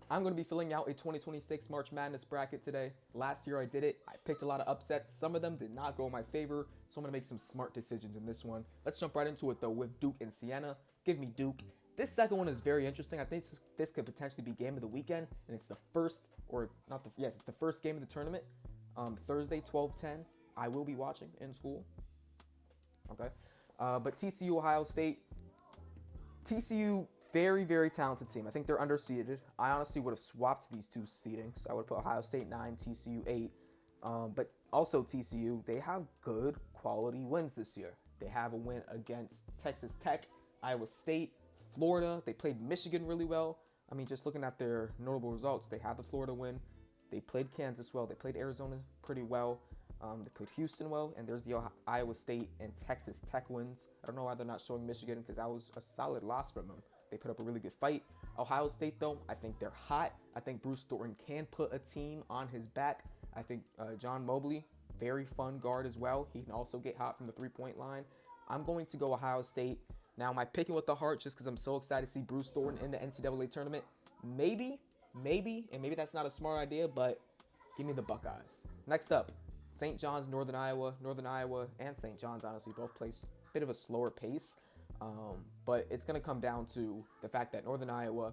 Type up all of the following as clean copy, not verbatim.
I'm going to be filling out a 2026 March Madness bracket today. Last year I did it. I picked a lot of upsets. Some of them did not go in my favor, so I'm going to make some smart decisions in this one. Let's jump right into it though with Duke and Siena. Give me Duke. This second one is very interesting. I think this could potentially be game of the weekend, and it's the first, or not the, yes, it's the first game of the tournament. Thursday, 12:10. I will be watching in school. Okay. But TCU, Ohio State. TCU, very, very talented team. I think they're underseeded. I honestly would have swapped these two seedings. I would have put Ohio State 9, TCU 8. But also TCU, they have good quality wins this year. They have a win against Texas Tech, Iowa State, Florida. They played Michigan really well. I mean, just looking at their notable results, they had the Florida win. They played Kansas well. They played Arizona pretty well. They played Houston well, and there's the Iowa State and Texas Tech wins. I don't know why they're not showing Michigan because that was a solid loss from them. They put up a really good fight. Ohio State, though, I think they're hot. I think Bruce Thornton can put a team on his back. I think John Mobley, very fun guard as well. He can also get hot from the three-point line. I'm going to go Ohio State. Now, am I picking with the heart just because I'm so excited to see Bruce Thornton in the NCAA tournament? Maybe, and maybe that's not a smart idea, but give me the Buckeyes. Next up, St. John's, Northern Iowa. Northern Iowa and St. John's, honestly, both play a bit of a slower pace. But it's going to come down to the fact that Northern Iowa,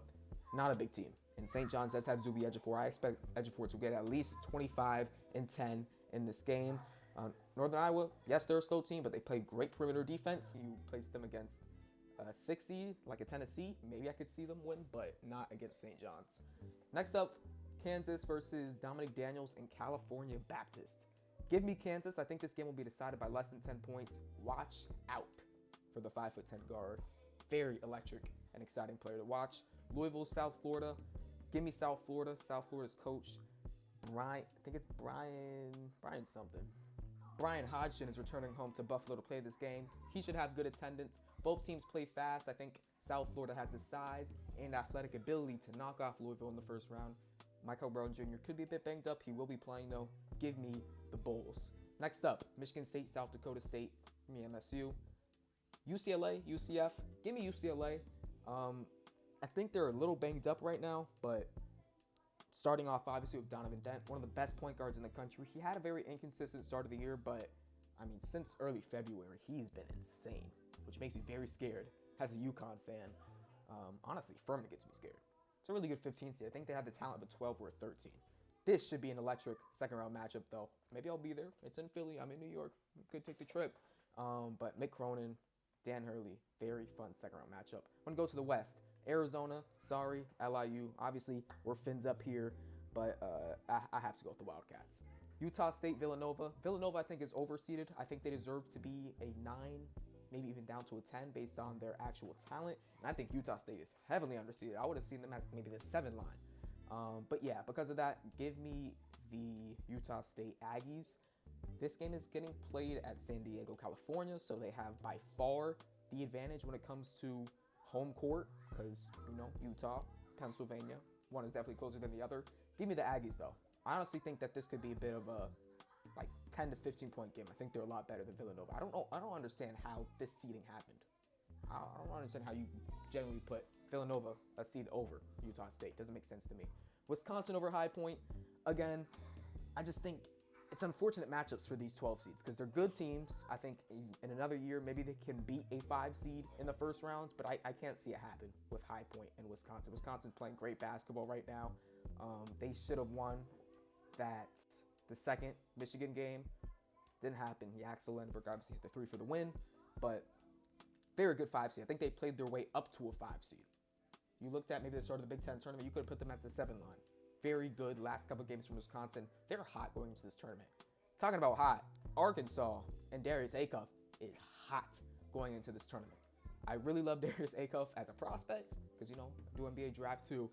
not a big team. And St. John's does have Zuby Ejiofor. I expect Ejiofor to get at least 25 and 10 in this game. Northern Iowa, yes, they're a slow team, but they play great perimeter defense. You place them against a 6 seed, like a Tennessee, maybe I could see them win, but not against St. John's. Next up, Kansas versus Dominic Daniels and California Baptist. Give me Kansas. I think this game will be decided by less than 10 points. Watch out for the 5'10" guard. Very electric and exciting player to watch. Louisville, South Florida. Give me South Florida. South Florida's coach, Brian, I think it's Brian something. Brian Hodgson is returning home to Buffalo to play this game. He should have good attendance. Both teams play fast. I think South Florida has the size and athletic ability to knock off Louisville in the first round. Michael Brown Jr. could be a bit banged up. He will be playing, though. Give me the Bulls. Next up, Michigan State, South Dakota State. Give me MSU. UCLA, UCF. Give me UCLA. I think they're a little banged up right now, but starting off, obviously, with Donovan Dent, one of the best point guards in the country. He had a very inconsistent start of the year, but, I mean, since early February, he's been insane, which makes me very scared as a UConn fan. Honestly, Furman gets me scared. It's a really good 15 seed. I think they have the talent of a 12 or a 13. This should be an electric second-round matchup, though. Maybe I'll be there. It's in Philly. I'm in New York. Could take the trip. But Mick Cronin, Dan Hurley, very fun second-round matchup. I'm going to go to the West. Arizona, sorry, LIU. Obviously, we're fins up here, but I have to go with the Wildcats. Utah State, Villanova. Villanova, I think, is overseeded. I think they deserve to be a 9, maybe even down to a 10 based on their actual talent. And I think Utah State is heavily underseeded. I would have seen them as maybe the 7 line. But yeah, because of that, give me the Utah State Aggies. This game is getting played at San Diego, California, so they have by far the advantage when it comes to home court because, you know, Utah, Pennsylvania, one is definitely closer than the other. Give me the Aggies, though. I honestly think that this could be a bit of a 10 to 15 point game. I think they're a lot better than Villanova. I don't understand how this seeding happened. I don't understand how you generally put Villanova a seed over Utah State. Doesn't make sense to me. Wisconsin over High Point. Again, I just think it's unfortunate matchups for these 12 seeds because they're good teams. I think in another year, maybe they can beat a 5 seed in the first round, but I can't see it happen with High Point and Wisconsin. Wisconsin's playing great basketball right now. They should have won the second Michigan game. Didn't happen. Axel Lenberg obviously hit the 3 for the win, but very good 5 seed. I think they played their way up to a 5 seed. You looked at maybe the start of the Big Ten tournament, you could have put them at the 7 line. Very good last couple of games from Wisconsin. They're hot going into this tournament. Talking about hot, Arkansas and Darius Acuff is hot going into this tournament. I really love Darius Acuff as a prospect because, you know, do NBA draft too,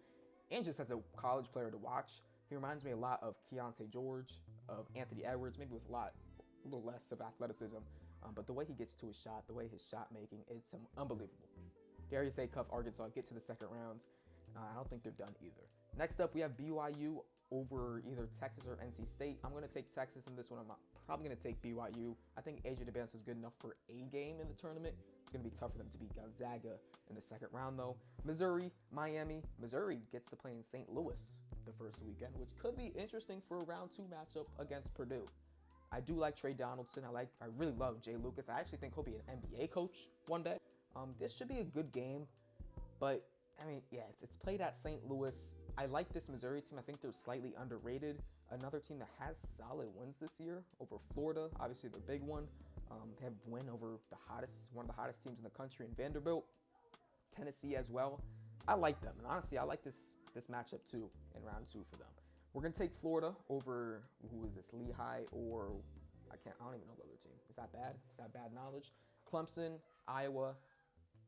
and just as a college player to watch. He reminds me a lot of Keontae George, of Anthony Edwards, maybe with a little less of athleticism. But the way he gets to his shot, the way his shot making, it's unbelievable. Darius Acuff, Arkansas, get to the second rounds. I don't think they're done either. Next up, we have BYU over either Texas or NC State. I'm going to take Texas in this one. I'm probably going to take BYU. I think AJ DeBance is good enough for a game in the tournament It's going to be tough for them to beat Gonzaga in the second round, though. Missouri, Miami. Missouri gets to play in St. Louis the first weekend, which could be interesting for a round 2 matchup against Purdue. I do like Trey Donaldson. I really love Jay Lucas. I actually think he'll be an NBA coach one day. This should be a good game, but I mean, yeah, it's played at St. Louis. I like this Missouri team. I think they're slightly underrated. Another team that has solid wins this year over Florida, obviously their big one. They have win over one of the hottest teams in the country in Vanderbilt. Tennessee as well. I like them, and honestly, I like this matchup too in round 2 for them. We're gonna take Florida over, who is this, Lehigh, or I don't even know the other team. Is that bad? Is that bad knowledge? Clemson, Iowa.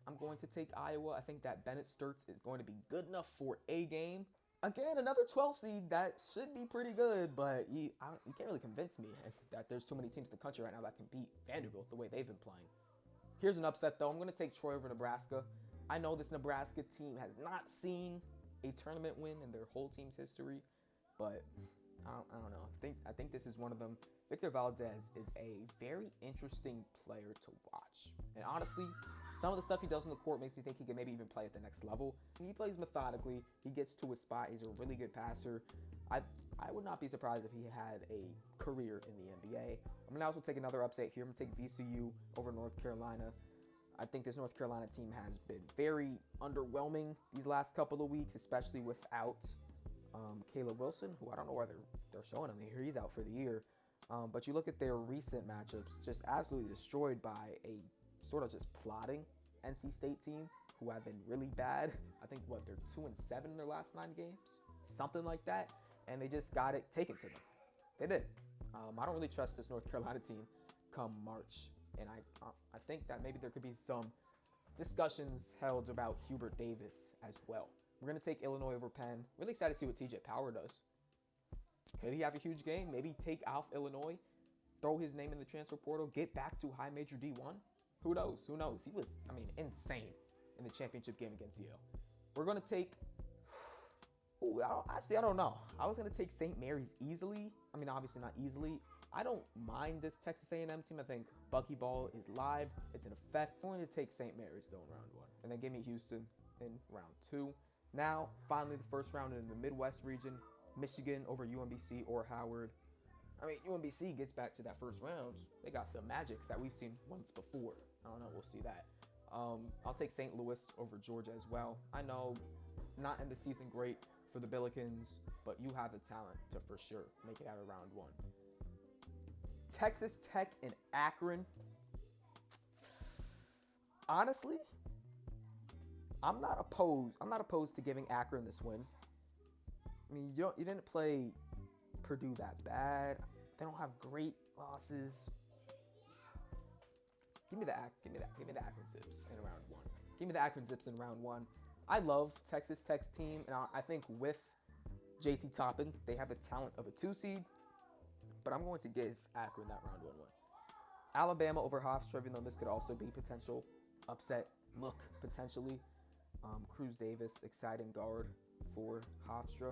I'm going to take Iowa. I think that Bennett Sturts is going to be good enough for a game. Again, another 12 seed that should be pretty good, but you can't really convince me that there's too many teams in the country right now that can beat Vanderbilt the way they've been playing. Here's an upset, though. I'm going to take Troy over Nebraska. I know this Nebraska team has not seen a tournament win in their whole team's history, but I don't know. I think this is one of them. Victor Valdez is a very interesting player to watch. And honestly, some of the stuff he does on the court makes me think he can maybe even play at the next level. He plays methodically. He gets to his spot. He's a really good passer. I would not be surprised if he had a career in the NBA. I'm going to also take another upset here. I'm going to take VCU over North Carolina. I think this North Carolina team has been very underwhelming these last couple of weeks, especially without Caleb Wilson, who I don't know why they're showing him here. He's out for the year. But you look at their recent matchups, just absolutely destroyed by a sort of just plotting NC State team who have been really bad. I think, they're 2-7 in their last 9 games? Something like that. And they just got it taken to them. They did. I don't really trust this North Carolina team come March. And I think that maybe there could be some discussions held about Hubert Davis as well. We're going to take Illinois over Penn. Really excited to see what TJ Power does. Could he have a huge game? Maybe take off Illinois, throw his name in the transfer portal, get back to high major D1? Who knows? Who knows? He was, insane in the championship game against Yale. We're going to take... I don't know. I was going to take St. Mary's easily. Obviously not easily. I don't mind this Texas A&M team. I think Buckyball is live. It's in effect. I'm going to take St. Mary's, though, in round 1. And then give me Houston in round 2. Now, finally, the first round in the Midwest region. Michigan over UMBC or Howard. UMBC gets back to that first round. They got some magic that we've seen once before. I don't know. We'll see that. I'll take St. Louis over Georgia as well. I know not in the season great for the Billikens, but you have the talent to for sure make it out of round 1. Texas Tech and Akron. Honestly, I'm not opposed to giving Akron this win. You didn't play Purdue that bad. They don't have great losses. Give me the Akron Zips in round 1. Give me the Akron Zips in round 1. I love Texas Tech's team, and I think with JT Toppin, they have the talent of a 2 seed. But I'm going to give Akron that round 1 win. Alabama over Hofstra, even though this could also be potential upset look potentially. Cruz Davis, exciting guard for Hofstra.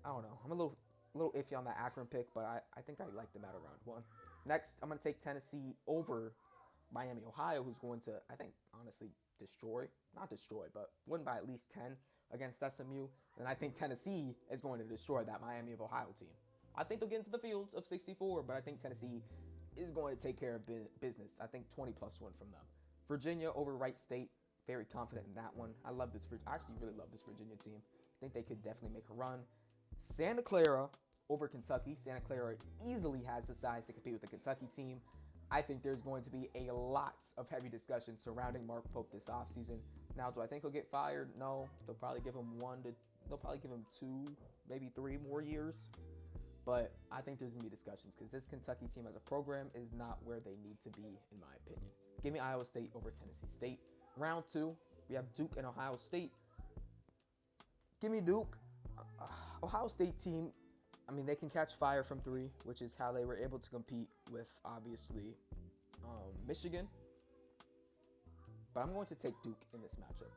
I don't know. I'm a little iffy on that Akron pick, but I think I like them out of round 1. Next, I'm going to take Tennessee over Miami, Ohio, who's going to, I think, honestly, not destroy, but win by at least 10 against SMU. And I think Tennessee is going to destroy that Miami of Ohio team. I think they'll get into the fields of 64, but I think Tennessee is going to take care of business. I think 20+ win from them. Virginia over Wright State. Very confident in that one. I actually really love this Virginia team. I think they could definitely make a run. Santa Clara over Kentucky. Santa Clara easily has the size to compete with the Kentucky team. I think there's going to be a lot of heavy discussion surrounding Mark Pope this offseason. Now, do I think he'll get fired? No. They'll probably give him 2, maybe 3 more years. But I think there's going to be discussions because this Kentucky team as a program is not where they need to be, in my opinion. Give me Iowa State over Tennessee State. Round 2, we have Duke and Ohio State. Give me Duke. Ohio State team, they can catch fire from 3, which is how they were able to compete with, obviously, Michigan. But I'm going to take Duke in this matchup.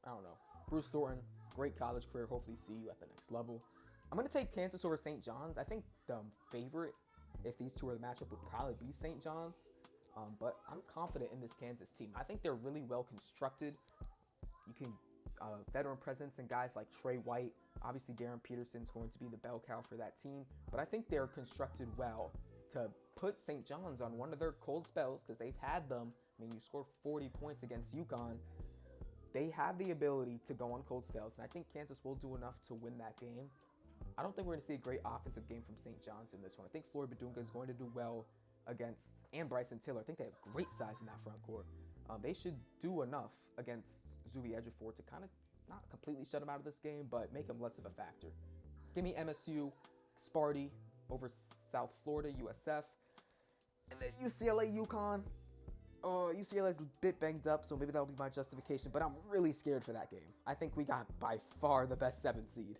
I don't know. Bruce Thornton, great college career. Hopefully see you at the next level. I'm going to take Kansas over St. John's. I think the favorite, if these two are the matchup, would probably be St. John's. But I'm confident in this Kansas team. I think they're really well constructed. You can veteran presence and guys like Trey White. Obviously, Darren Peterson's going to be the bell cow for that team. But I think they're constructed well to put St. John's on one of their cold spells, because they've had them. I mean, you scored 40 points against UConn. They have the ability to go on cold spells, and I think Kansas will do enough to win that game. I don't think we're going to see a great offensive game from St. John's in this one. I think Floyd Badunga is going to do well against, and Bryson Tiller. I think they have great size in that front court. They should do enough against Zuby Ejiofor to kind of not completely shut him out of this game, but make him less of a factor. Give me MSU, Sparty over South Florida, USF. And then UCLA, UConn. UCLA's a bit banged up, so maybe that'll be my justification, but I'm really scared for that game. I think we got by far the best 7th seed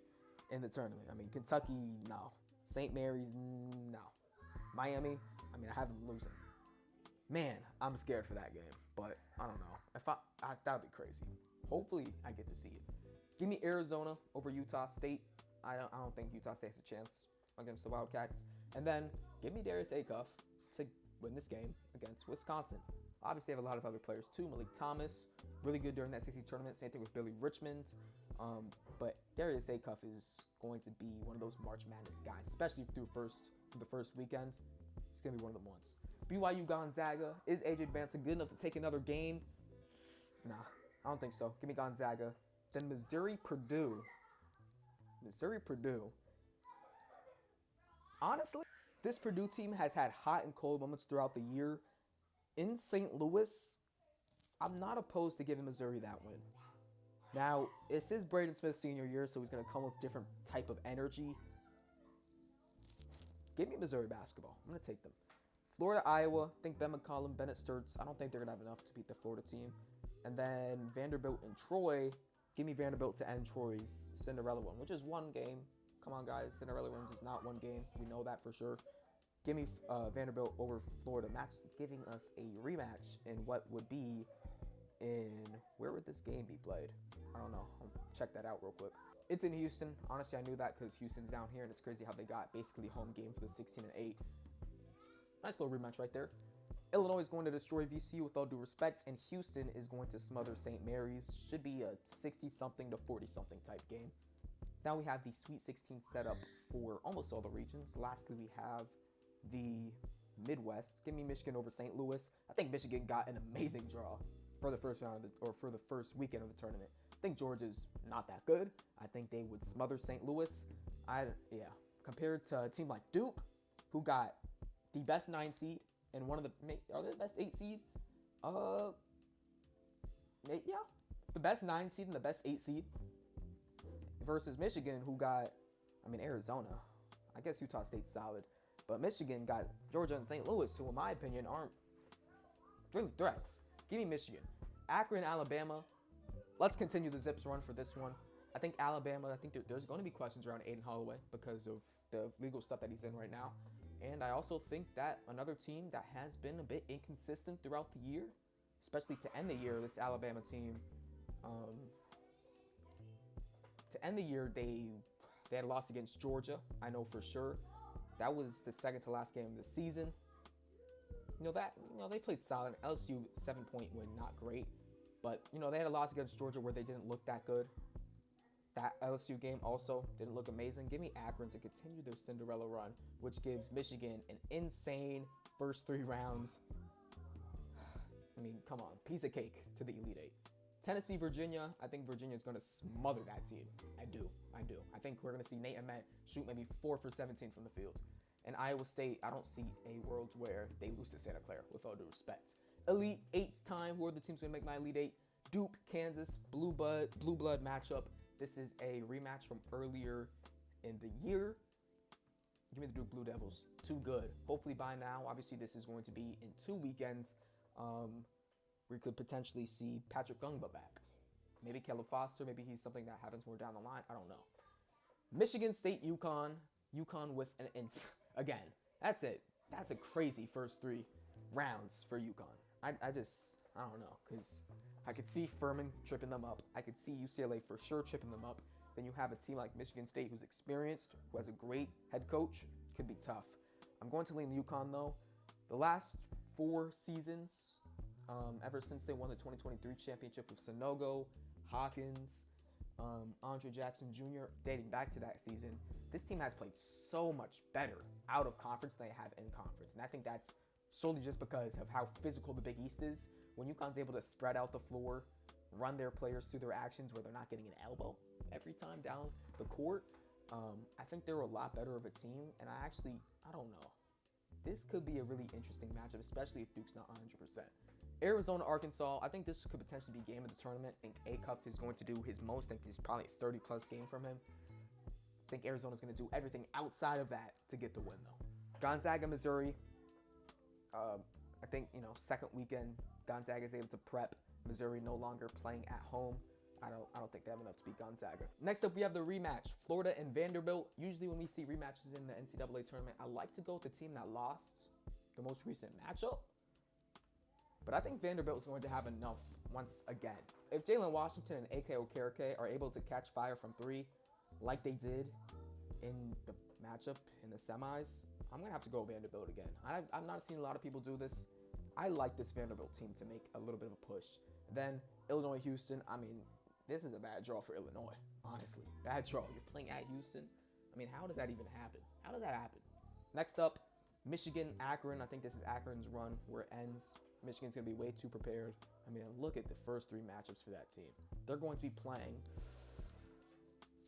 in the tournament. I mean, Kentucky, no. St. Mary's, no. Miami, I mean, I have them losing. Man, I'm scared for that game, but I don't know. That would be crazy. Hopefully, I get to see it. Give me Arizona over Utah State. I don't think Utah State has a chance against the Wildcats. And then give me Darius Acuff to win this game against Wisconsin. Obviously, they have a lot of other players too. Malik Thomas, really good during that SEC tournament. Same thing with Billy Richmond. But Darius Acuff is going to be one of those March Madness guys, especially through the first weekend. He's going to be one of them ones. BYU Gonzaga. Is AJ Banton good enough to take another game? Nah, I don't think so. Give me Gonzaga. Then Missouri Purdue. Honestly, this Purdue team has had hot and cold moments throughout the year. In St. Louis, I'm not opposed to giving Missouri that win. Now, it's his Braden Smith senior year, so he's going to come with different type of energy. Give me Missouri basketball. I'm going to take them. Florida, Iowa. I think Ben McCollum, Bennett Sturts. I don't think they're going to have enough to beat the Florida team. And then Vanderbilt and Troy. Give me Vanderbilt to end Troy's Cinderella one, which is one game. Come on, guys. Cinderella wins is not one game. We know that for sure. Give me Vanderbilt over Florida, giving us a rematch in what would be in, where would this game be played? I don't know. I'll check that out real quick. It's in Houston. Honestly, I knew that because Houston's down here, and it's crazy how they got basically home game for the 16-8. Nice little rematch right there. Illinois is going to destroy VCU with all due respect, and Houston is going to smother St. Mary's. Should be a 60-something to 40-something type game. Now we have the Sweet 16 set up for almost all the regions. Lastly, we have the Midwest. Give me Michigan over St. Louis. I think Michigan got an amazing draw for the first round for the first weekend of the tournament. I think Georgia's not that good. I think they would smother St. Louis. Compared to a team like Duke, who got the best 9 seed and one of the best 8 seed. The best 9 seed and the best 8 seed versus Michigan, who got, Arizona. I guess Utah State's solid. But Michigan got Georgia and St. Louis, who in my opinion aren't really threats. Give me Michigan. Akron, Alabama. Let's continue the Zips run for this one. I think Alabama, there's going to be questions around Aiden Holloway because of the legal stuff that he's in right now. And I also think that another team that has been a bit inconsistent throughout the year, especially to end the year, this Alabama team, to end the year, they had a loss against Georgia, I know for sure. That was the second to last game of the season. They played solid. LSU 7-point win, not great. But, they had a loss against Georgia where they didn't look that good. That LSU game also didn't look amazing. Give me Akron to continue their Cinderella run, which gives Michigan an insane first 3 rounds. Come on, piece of cake to the Elite Eight. Tennessee, Virginia. I think Virginia is going to smother that team. I do. I think we're going to see Nate Ament shoot maybe 4 for 17 from the field. And Iowa State, I don't see a world where they lose to Santa Clara, with all due respect. Elite Eight's time. Who are the teams going to make my Elite Eight? Duke, Kansas, Blue Blood matchup. This is a rematch from earlier in the year. Give me the Duke Blue Devils. Too good. Hopefully by now, obviously this is going to be in 2 weekends. We could potentially see Patrick Gungba back. Maybe Caleb Foster. Maybe he's something that happens more down the line. I don't know. Michigan State, UConn. UConn with an again. That's it. That's a crazy first 3 rounds for UConn. I don't know, because I could see Furman tripping them up. I could see UCLA for sure tripping them up. Then you have a team like Michigan State who's experienced, who has a great head coach. Could be tough. I'm going to lean UConn though. The last 4 seasons, ever since they won the 2023 championship with Sanogo, Hawkins, Andre Jackson Jr. Dating back to that season, this team has played so much better out of conference than they have in conference. And I think that's solely just because of how physical the Big East is. When UConn's able to spread out the floor, run their players through their actions where they're not getting an elbow every time down the court, I think they're a lot better of a team. And I don't know. This could be a really interesting matchup, especially if Duke's not 100%. Arizona, Arkansas, I think this could potentially be game of the tournament. I think Acuff is going to do his most. I think this is probably a 30-plus game from him. I think Arizona's going to do everything outside of that to get the win, though. Gonzaga, Missouri. I think, second weekend, Gonzaga is able to prep. Missouri no longer playing at home. I don't think they have enough to beat Gonzaga. Next up, we have the rematch, Florida and Vanderbilt. Usually when we see rematches in the NCAA tournament, I like to go with the team that lost the most recent matchup. But I think Vanderbilt is going to have enough once again. If Jalen Washington and A.K. Okereke are able to catch fire from 3 like they did in the matchup in the semis, I'm going to have to go Vanderbilt again. I've not seen a lot of people do this. I like this Vanderbilt team to make a little bit of a push. Then Illinois, Houston. This is a bad draw for Illinois, honestly. Bad draw. You're playing at Houston. How does that even happen? How does that happen? Next up, Michigan, Akron. I think this is Akron's run where it ends. Michigan's going to be way too prepared. Look at the first 3 matchups for that team. They're going to be playing.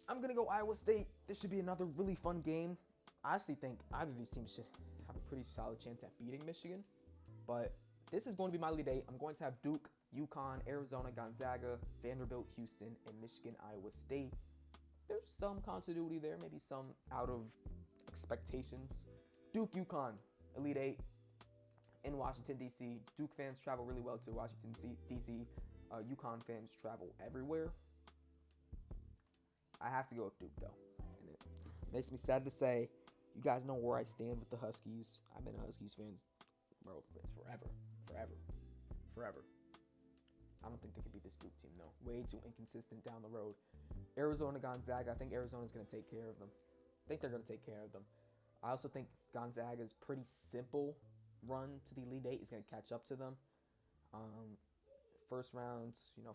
I'm going to go Iowa State. This should be another really fun game. I actually think either of these teams should have a pretty solid chance at beating Michigan. But this is going to be my Elite 8. I'm going to have Duke, UConn, Arizona, Gonzaga, Vanderbilt, Houston, and Michigan, Iowa State. There's some continuity there, maybe some out of expectations. Duke, UConn, Elite 8 in Washington, D.C. Duke fans travel really well to Washington, D.C. UConn fans travel everywhere. I have to go with Duke, though. And it makes me sad to say, you guys know where I stand with the Huskies. I've been a Huskies fan, bro, forever. I don't think they can beat this Duke team, though. Way too inconsistent down the road. Arizona, Gonzaga. I think Arizona's going to take care of them. I also think Gonzaga's pretty simple run to the Elite 8 is going to catch up to them. First round,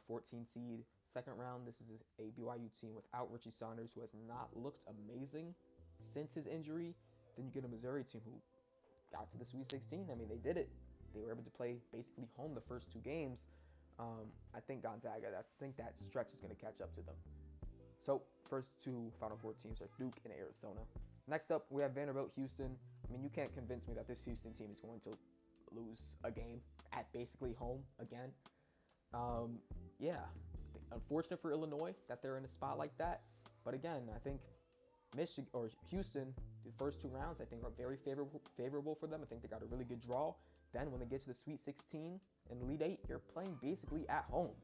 14 seed. Second round, this is a BYU team without Richie Saunders, who has not looked amazing since his injury. Then you get a Missouri team who got to the Sweet 16. They did it. They were able to play basically home the first 2 games. I think that stretch is going to catch up to them. So, first 2 Final Four teams are Duke and Arizona. Next up, we have Vanderbilt, Houston. You can't convince me that this Houston team is going to lose a game at basically home again. Unfortunate for Illinois that they're in a spot like that. But again, I think Houston, the first 2 rounds, I think are very favorable for them. I think they got a really good draw. Then when they get to the Sweet 16 and Elite 8, you're playing basically at home.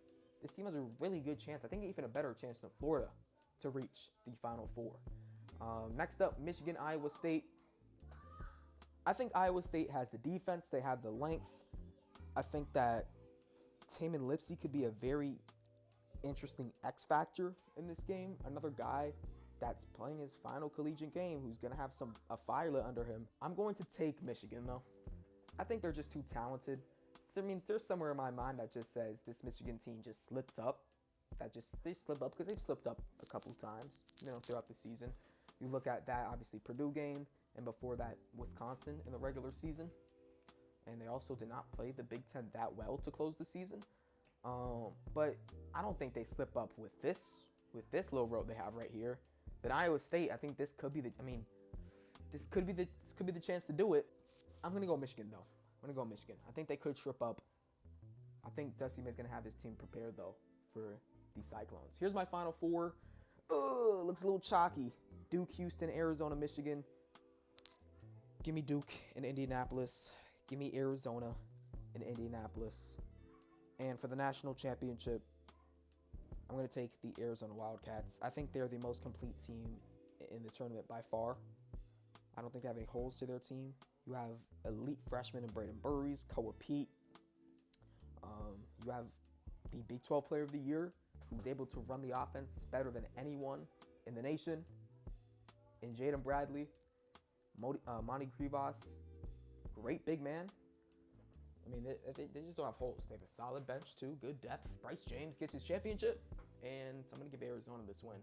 This team has a really good chance. I think even a better chance than Florida to reach the Final Four. Next up, Michigan, Iowa State. I think Iowa State has the defense. They have the length. I think that Tamin Lipsey could be a very interesting X factor in this game. Another guy that's playing his final collegiate game who's going to have a fire lit under him. I'm going to take Michigan, though. I think they're just too talented. There's somewhere in my mind that just says this Michigan team just slips up. They slip up because they've slipped up a couple times, throughout the season. You look at that, obviously, Purdue game, and before that, Wisconsin in the regular season. And they also did not play the Big Ten that well to close the season. But I don't think they slip up with this little road they have right here. Then Iowa State, I think this could be the chance to do it. I'm gonna go Michigan though. I think they could trip up. I think Dusty May's gonna have his team prepared though for the Cyclones. Here's my Final Four. Looks a little chalky. Duke, Houston, Arizona, Michigan. Give me Duke in Indianapolis. Give me Arizona in Indianapolis. And for the national championship, I'm going to take the Arizona Wildcats. I think they're the most complete team in the tournament by far. I don't think they have any holes to their team. You have elite freshmen in Braden Burries, Koa Pete. You have the Big 12 Player of the Year, who's able to run the offense better than anyone in the nation, in Jaden Bradley, Monty Krivas, great big man. I mean, they just don't have holes. They have a solid bench, too. Good depth. Bryce James gets his championship. And I'm going to give Arizona this win.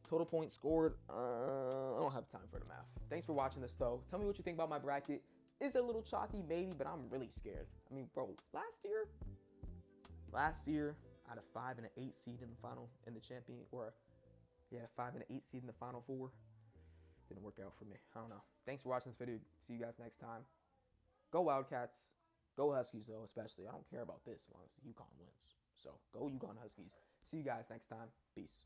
Total points scored. I don't have time for the math. Thanks for watching this, though. Tell me what you think about my bracket. Is it a little chalky? Maybe, but I'm really scared. I mean, bro, last year, I had a 5 and an 8 seed in the final, in the champion, or yeah, a 5 and an 8 seed in the final four. Didn't work out for me. I don't know. Thanks for watching this video. See you guys next time. Go Wildcats. Go Huskies, though, especially. I don't care about this as long as UConn wins. So, go UConn Huskies. See you guys next time. Peace.